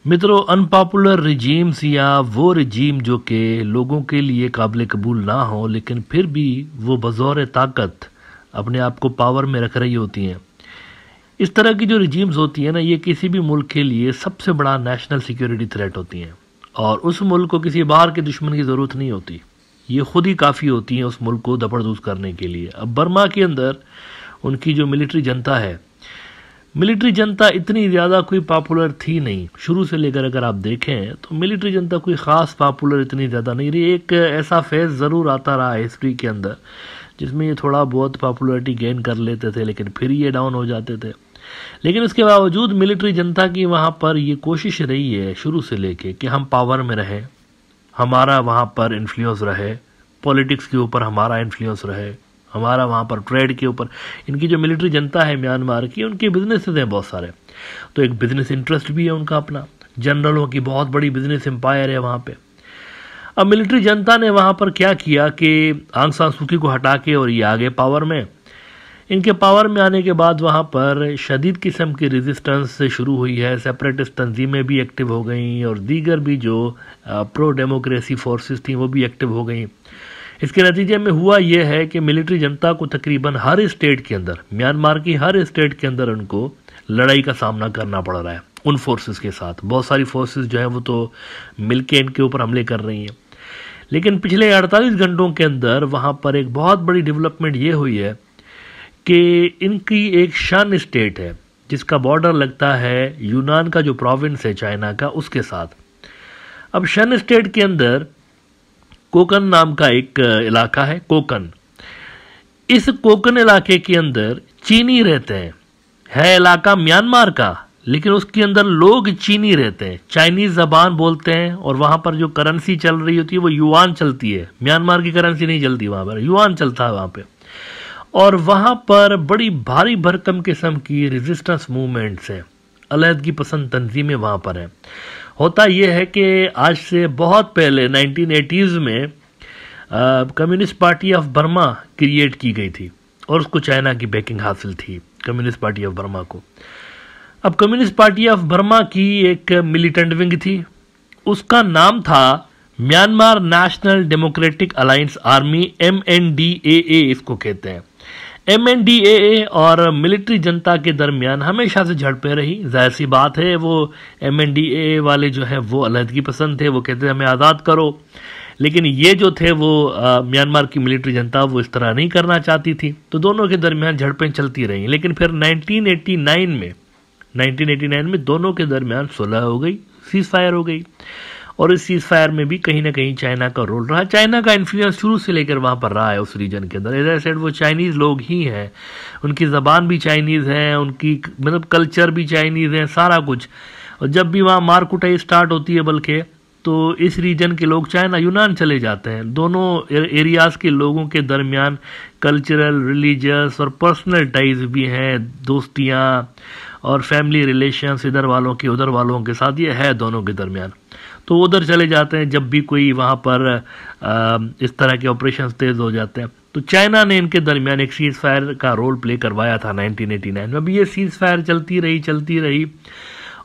मित्रों, unpopular regimes या वो रिजीम जो कि लोगों के लिए काबिल कबूल ना हो लेकिन फिर भी वो बज़ौर ताकत अपने आप को पावर में रख रही होती हैं, इस तरह की जो रिजीम्स होती हैं ना, ये किसी भी मुल्क के लिए सबसे बड़ा नेशनल सिक्योरिटी थ्रेट होती हैं। और उस मुल्क को किसी बाहर के दुश्मन की ज़रूरत नहीं होती, ये खुद ही काफ़ी होती हैं उस मुल्क को दबरदूस करने के लिए। अब बर्मा के अंदर उनकी जो मिलिट्री जनता है, मिलिट्री जनता इतनी ज़्यादा कोई पॉपुलर थी नहीं शुरू से लेकर। अगर आप देखें तो मिलिट्री जनता कोई ख़ास पॉपुलर इतनी ज़्यादा नहीं रही। एक ऐसा फेज़ ज़रूर आता रहा हिस्ट्री के अंदर जिसमें ये थोड़ा बहुत पॉपुलरिटी गेन कर लेते थे, लेकिन फिर ये डाउन हो जाते थे। लेकिन उसके बावजूद मिलिट्री जनता की वहाँ पर ये कोशिश रही है शुरू से लेके कि हम पावर में रहें, हमारा वहाँ पर इन्फ्लुएंस रहे, पॉलिटिक्स के ऊपर हमारा इन्फ्लुएंस रहे, हमारा वहाँ पर ट्रेड के ऊपर। इनकी जो मिलिट्री जनता है म्यांमार की, उनके बिजनेसेस हैं बहुत सारे, तो एक बिजनेस इंटरेस्ट भी है उनका अपना, जनरलों की बहुत बड़ी बिजनेस एम्पायर है वहाँ पे। अब मिलिट्री जनता ने वहाँ पर क्या किया कि आंग सान सू की को हटा के और ये आगे पावर में। इनके पावर में आने के बाद वहाँ पर शदीद किस्म की रेजिस्टेंस से शुरू हुई है, सेपरेटिस्ट तंजीमें भी एक्टिव हो गई और दीगर भी जो प्रो डेमोक्रेसी फोर्सेस थी वो भी एक्टिव हो गई। इसके नतीजे में हुआ यह है कि मिलिट्री जनता को तकरीबन हर स्टेट के अंदर, म्यांमार की हर स्टेट के अंदर उनको लड़ाई का सामना करना पड़ रहा है उन फोर्सेस के साथ। बहुत सारी फोर्सेस जो हैं वो तो मिलके इनके ऊपर हमले कर रही हैं। लेकिन पिछले 48 घंटों के अंदर वहाँ पर एक बहुत बड़ी डेवलपमेंट ये हुई है कि इनकी एक शन स्टेट है जिसका बॉर्डर लगता है यूनान का जो प्रोविंस है चाइना का, उसके साथ। अब शन स्टेट के अंदर कोकन नाम का एक इलाका है, कोकन। इस कोकन इलाके के अंदर चीनी रहते हैं। है इलाका म्यांमार का, लेकिन उसके अंदर लोग चीनी रहते हैं, चाइनीज जबान बोलते हैं। और वहां पर जो करेंसी चल रही होती है वो युआन चलती है, म्यांमार की करेंसी नहीं चलती, वहां पर युआन चलता है वहां पे। और वहां पर बड़ी भारी भरकम किस्म की रेजिस्टेंस मूवमेंट्स हैं, अलहदगी पसंद तंजीमें वहां पर हैं। होता यह है कि आज से बहुत पहले 1980s में communist party of Burma create की गई थी और उसको चाइना की बैकिंग हासिल थी कम्युनिस्ट पार्टी ऑफ बर्मा को। अब कम्युनिस्ट पार्टी ऑफ बर्मा की एक मिलिटेंट विंग थी, उसका नाम था Myanmar National Democratic Alliance army, MNDAA इसको कहते हैं। MNDAA और मिलिट्री जनता के दरमियान हमेशा से झड़पें रही। जाहिर सी बात है, वो MNDAA वाले जो है वो अलहदगी पसंद थे, वो कहते थे हमें आज़ाद करो। लेकिन ये जो थे वो म्यांमार की मिलिट्री जनता वो इस तरह नहीं करना चाहती थी, तो दोनों के दरमियान झड़पें चलती रहीं। लेकिन फिर 1989 में दोनों के दरमियान सुलह हो गई, सीज फायर हो गई। और इस सीज फायर में भी कहीं ना कहीं चाइना का रोल रहा। चाइना का इन्फ्लुएंस शुरू से लेकर वहाँ पर रहा है उस रीजन के अंदर। एज आई सेड, वो चाइनीज़ लोग ही हैं, उनकी ज़बान भी चाइनीज़ है, उनकी मतलब कल्चर भी चाइनीज़ है, सारा कुछ। और जब भी वहाँ मार कुटाई स्टार्ट होती है बल्कि, तो इस रीजन के लोग चाइना यूनान चले जाते हैं। दोनों एरियाज़ के लोगों के दरमियान कल्चरल, रिलीजियस और पर्सनल टाइज भी हैं, दोस्तियाँ और फैमिली रिलेशंस इधर वालों के उधर वालों के साथ ये है दोनों के दरमियान। तो उधर चले जाते हैं जब भी कोई वहाँ पर इस तरह के ऑपरेशन तेज हो जाते हैं। तो चाइना ने इनके दरमियान एक सीज फायर का रोल प्ले करवाया था 1989 में। अब ये सीज फायर चलती रही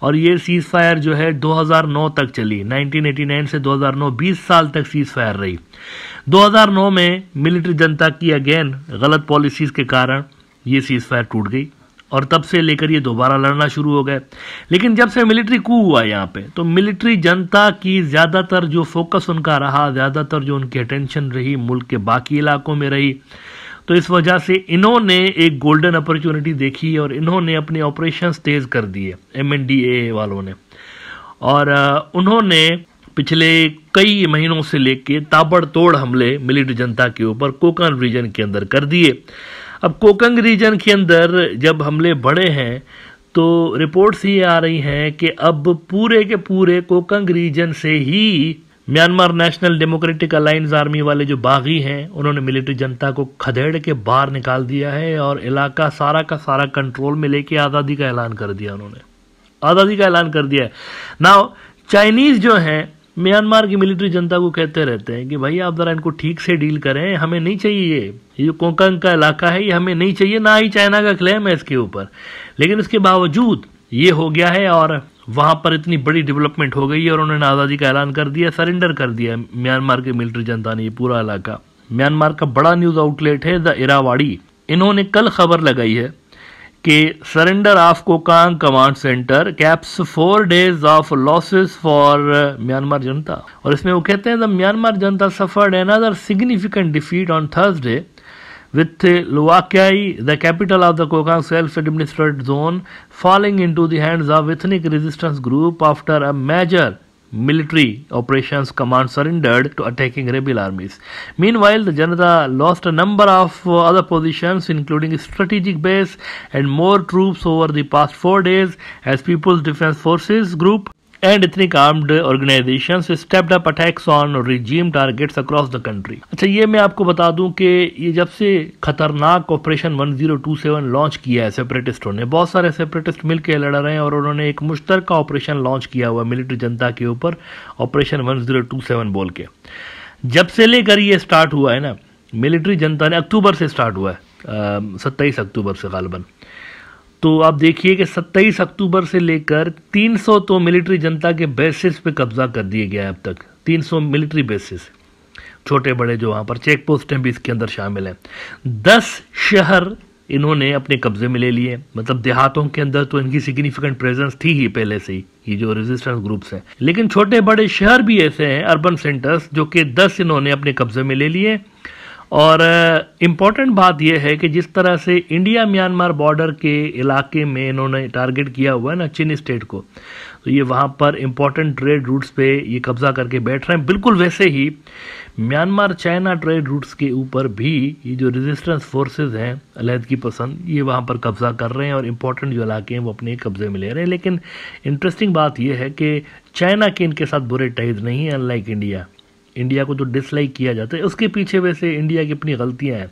और ये सीज फायर जो है 2009 तक चली। 1989 से 2009 20 साल तक सीज फायर रही। 2009 में मिलिट्री जनता की अगेन गलत पॉलिसीज़ के कारण ये सीज फायर टूट गई और तब से लेकर ये दोबारा लड़ना शुरू हो गए। लेकिन जब से मिलिट्री कू हुआ यहाँ पे, तो मिलिट्री जनता की ज़्यादातर जो फोकस उनका रहा, ज़्यादातर जो उनकी अटेंशन रही मुल्क के बाकी इलाकों में रही। तो इस वजह से इन्होंने एक गोल्डन अपॉर्चुनिटी देखी और इन्होंने अपने ऑपरेशंस तेज़ कर दिए MNDAA वालों ने। और उन्होंने पिछले कई महीनों से लेके ताबड़तोड़ हमले मिलिट्री जनता के ऊपर कोकन रीजन के अंदर कर दिए। अब कोकंग रीजन के अंदर जब हमले बढ़े हैं तो रिपोर्ट्स ये आ रही हैं कि अब पूरे के पूरे कोकंग रीजन से ही Myanmar National Democratic Alliance Army वाले जो बागी हैं उन्होंने मिलिट्री जनता को खदेड़ के बाहर निकाल दिया है और इलाका सारा का सारा कंट्रोल में लेके आज़ादी का ऐलान कर दिया। उन्होंने आज़ादी का ऐलान कर दिया है। नाउ चाइनीज़ जो हैं म्यांमार की मिलिट्री जनता को कहते रहते हैं कि भाई आप ज़रा इनको ठीक से डील करें, हमें नहीं चाहिए ये जो कोकंग का इलाका है, ये हमें नहीं चाहिए, ना ही चाइना का क्लेम है इसके ऊपर। लेकिन इसके बावजूद ये हो गया है और वहाँ पर इतनी बड़ी डेवलपमेंट हो गई है और उन्होंने आज़ादी का ऐलान कर दिया, सरेंडर कर दिया म्यांमार के मिलिट्री जनता ने ये पूरा इलाका। म्यांमार का बड़ा न्यूज़ आउटलेट है द इरावाड़ी, इन्होंने कल खबर लगाई है कि surrender of कोकांग command centre caps 4 days of losses for Myanmar जनता। और इसमें वो कहते हैं the Myanmar Janata suffered another significant defeat on Thursday with Luakai, the capital of the Kokang self-administered zone, falling into the hands of ethnic resistance group after a major military operations command surrendered to attacking rebel armies. Meanwhile, the Janata lost a number of other positions, including strategic base and more troops over the past 4 days as People's Defense Forces group and ethnic armed organizations stepped up attacks on regime targets across the country. अच्छा, ये मैं आपको बता दूं कि ये जब से खतरनाक ऑपरेशन 1027 लॉन्च किया है सेपरेटिस्टों ने, बहुत सारे सेपरेटिस्ट मिलकर लड़ रहे हैं और उन्होंने एक मुश्तरका ऑपरेशन लॉन्च किया हुआ मिलिट्री जनता के ऊपर, ऑपरेशन 1027 बोल के। जब से लेकर ये स्टार्ट हुआ है ना, मिलिट्री जनता ने अक्टूबर से स्टार्ट हुआ है, 27 अक्टूबर से गालिबन। तो आप देखिए कि 27 अक्टूबर से लेकर 300 तो मिलिट्री जनता के बेसिस पे कब्जा कर दिए गया है अब तक, 300 मिलिट्री बेसिस, छोटे बड़े जो वहाँ पर चेक पोस्टें भी इसके अंदर शामिल हैं। 10 शहर इन्होंने अपने कब्जे में ले लिए, मतलब देहातों के अंदर तो इनकी सिग्निफिकेंट प्रेजेंस थी ही पहले से ही, ये जो रेजिस्टेंस ग्रुप्स हैं, लेकिन छोटे बड़े शहर भी ऐसे हैं, अर्बन सेंटर्स, जो कि 10 इन्होंने अपने कब्जे में ले लिए। और इम्पॉर्टेंट बात यह है कि जिस तरह से इंडिया म्यांमार बॉर्डर के इलाके में इन्होंने टारगेट किया हुआ है ना चिन स्टेट को, तो ये वहाँ पर इम्पॉर्टेंट ट्रेड रूट्स पे ये कब्जा करके बैठ रहे हैं। बिल्कुल वैसे ही म्यांमार चाइना ट्रेड रूट्स के ऊपर भी ये जो रेजिस्टेंस फोर्सेस हैं अलहदगी पसंद, ये वहाँ पर कब्जा कर रहे हैं और इम्पॉर्टेंट जो इलाके हैं वो अपने कब्जे में ले रहे हैं। लेकिन इंटरेस्टिंग बात यह है कि चाइना के इनके साथ बुरे टाइज नहीं है, अनलाइक इंडिया को जो डिसलाइक किया जाता है उसके पीछे वैसे इंडिया की अपनी गलतियां हैं।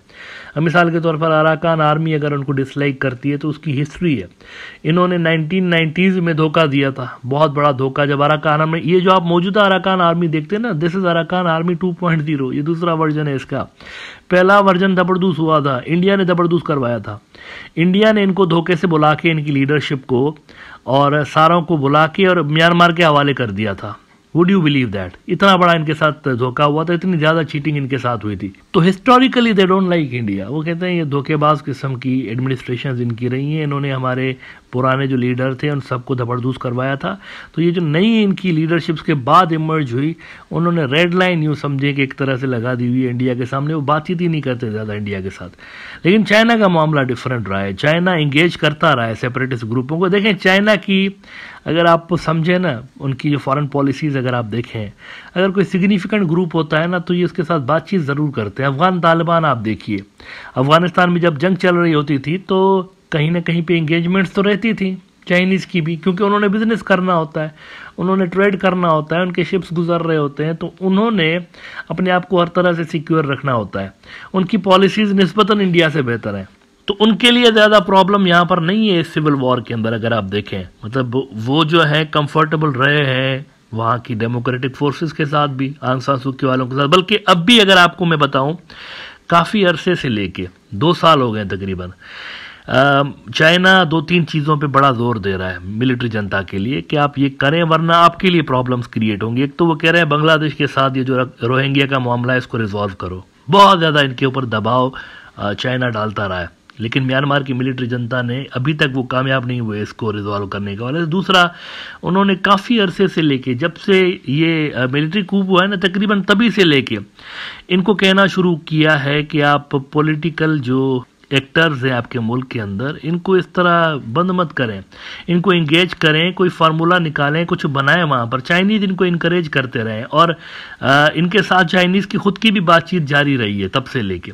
अब मिसाल के तौर पर अराकान आर्मी अगर उनको डिसलाइक करती है तो उसकी हिस्ट्री है। इन्होंने 1990s में धोखा दिया था, बहुत बड़ा धोखा, जब अराकान आर्मी, ये जो आप मौजूदा अराकान आर्मी देखते हैं ना, दिस इज अराकान आर्मी 2.0, ये दूसरा वर्जन है इसका। पहला वर्जन जबरदस्त हुआ था, इंडिया ने जबरदस्त करवाया था। इंडिया ने इनको धोखे से बुला के इनकी लीडरशिप को और सारों को बुला के और म्यांमार के हवाले कर दिया था। Would you believe that? इतना बड़ा इनके साथ धोखा हुआ था, इतनी ज्यादा चीटिंग इनके साथ हुई थी। तो historically they don't like India. वो कहते हैं ये धोखेबाज किस्म की एडमिनिस्ट्रेशन इनकी रही हैं, इन्होंने हमारे पुराने जो लीडर थे उन सबको जबरदस्त करवाया था। तो ये जो नई इनकी लीडरशिप्स के बाद इमर्ज हुई, उन्होंने रेड लाइन यूँ समझे कि एक तरह से लगा दी हुई है इंडिया के सामने, वो बातचीत ही नहीं करते ज़्यादा इंडिया के साथ। लेकिन चाइना का मामला डिफरेंट रहा है, चाइना इंगेज करता रहा है सेपरेटिस्ट ग्रुपों को। देखें चाइना की अगर आप समझें ना, उनकी जो फॉरेन पॉलिसीज़ अगर आप देखें, अगर कोई सिग्निफिकेंट ग्रुप होता है ना तो ये उसके साथ बातचीत ज़रूर करते हैं। अफगान तालिबान आप देखिए, अफगानिस्तान में जब जंग चल रही होती थी तो कहीं ना कहीं पे इंगेजमेंट्स तो रहती थी चाइनीज़ की भी, क्योंकि उन्होंने बिजनेस करना होता है, उन्होंने ट्रेड करना होता है, उनके शिप्स गुजर रहे होते हैं, तो उन्होंने अपने आप को हर तरह से सिक्योर रखना होता है। उनकी पॉलिसीज़ निस्बतन इंडिया से बेहतर हैं, तो उनके लिए ज़्यादा प्रॉब्लम यहाँ पर नहीं है इस सिविल वॉर के अंदर। अगर आप देखें, मतलब वो जो है कंफर्टेबल रहे हैं वहाँ की डेमोक्रेटिक फोर्सेस के साथ भी, आंग सान सू की वालों के साथ, बल्कि अब भी अगर आपको मैं बताऊं, काफ़ी अरसे से लेके 2 साल हो गए तकरीबन, चाइना 2-3 चीज़ों पे बड़ा जोर दे रहा है मिलिट्री जनता के लिए कि आप ये करें वरना आपके लिए प्रॉब्लम्स क्रिएट होंगी। एक तो वो कह रहे हैं बांग्लादेश के साथ ये जो रोहिंग्या का मामला है इसको रिजॉल्व करो, बहुत ज़्यादा इनके ऊपर दबाव चाइना डालता रहा है, लेकिन म्यांमार की मिलिट्री जनता ने अभी तक वो कामयाब नहीं हुए इसको रिजॉल्व करने का वाले। दूसरा, उन्होंने काफ़ी अरसे से लेके, जब से ये मिलिट्री कूप हुआ है ना तकरीबन तभी से लेके इनको कहना शुरू किया है कि आप पॉलिटिकल जो एक्टर्स हैं आपके मुल्क के अंदर, इनको इस तरह बंद मत करें, इनको इंगेज करें, कोई फार्मूला निकालें, कुछ बनाएं वहाँ पर। चाइनीज़ इनको इनकरेज करते रहें और इनके साथ चाइनीज़ की खुद की भी बातचीत जारी रही है तब से लेके,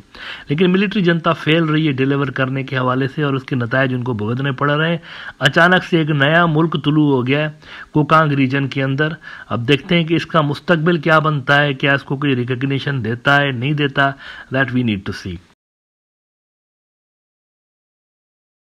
लेकिन मिलिट्री जनता फेल रही है डिलीवर करने के हवाले से और उसके नतायज उनको भुगतने पड़ रहे हैं। अचानक से एक नया मुल्क तुलू हो गया है कोकांग रीजन के अंदर। अब देखते हैं कि इसका मुस्तकबिल क्या बनता है, क्या इसको कोई रिकग्निशन देता है नहीं देता, that we need to C.